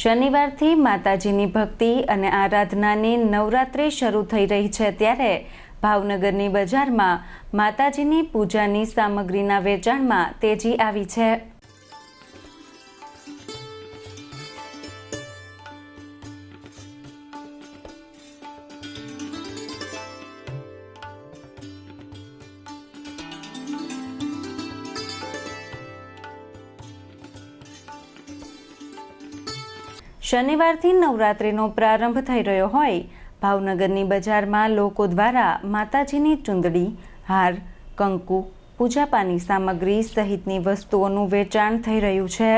શનિવારથી માતાજીની ભક્તિ અને આરાધનાની નવરાત્રિ શરૂ થઈ રહી છે, ત્યારે ભાવનગરની બજારમાં માતાજીની પૂજાની સામગ્રીના વેચાણમાં તેજી આવી છે। શનિવારથી નવરાત્રિનો પ્રારંભ થઈ રહ્યો હોય ભાવનગરની બજારમાં લોકો દ્વારા માતાજીની ચુંદડી, હાર, કંકુ, પૂજાપાની સામગ્રી સહિતની વસ્તુઓનું વેચાણ થઈ રહ્યું છે।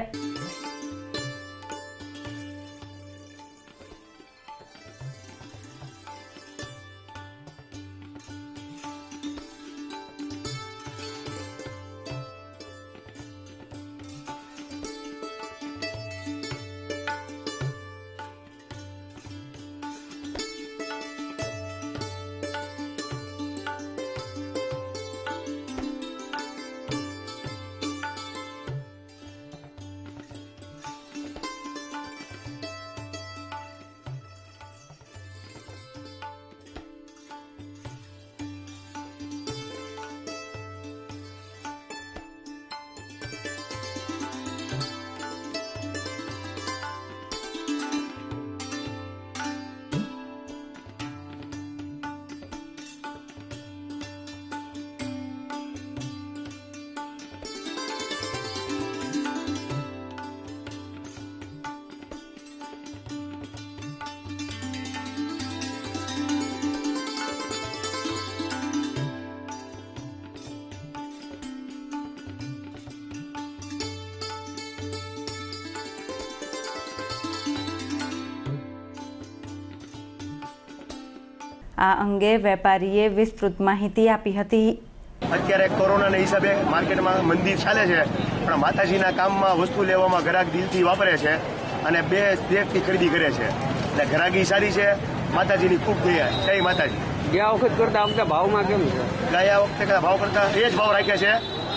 આ અંગે વેપારીએ વિસ્તૃત માહિતી આપી હતી। અત્યારે કોરોનાના હિસાબે માર્કેટમાં મંદી ચાલે છે, પણ માતાજીના કામમાં વસ્તુ લેવામાં ગ્રાહક દિલથી વાપરે છે અને બે દેખથી ખરીદી કરે છે, એટલે ગ્રાહકી સારી છે। માતાજીની ખૂબ દયા। જય માતાજી। ગયા વખત કરતા વખતે ભાવમાં કેમ છે? ગયા વખતે ભાવ કરતા એ જ ભાવ રાખ્યા છે।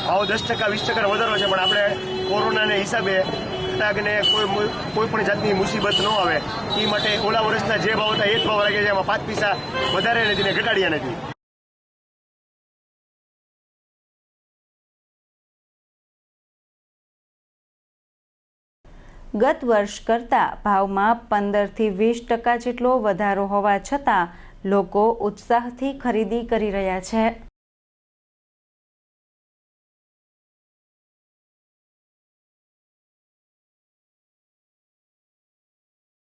ભાવ 10% 20% વધારો છે, પણ આપણે કોરોનાના હિસાબે ગ્રાહકને કોઈ પણ જાતની મુસીબત ન આવે એ માટે ઓલા વર્ષના જે ભાવ હતા એ જ ભાવ રાખ્યા છે। એમાં 5 પૈસા વધારે નથી ને ઘટાડ્યા નથી। ગત વર્ષ કરતાં ભાવમાં 15 થી 20% જેટલો વધારો હોવા છતાં લોકો ઉત્સાહથી ખરીદી કરી રહ્યા છે।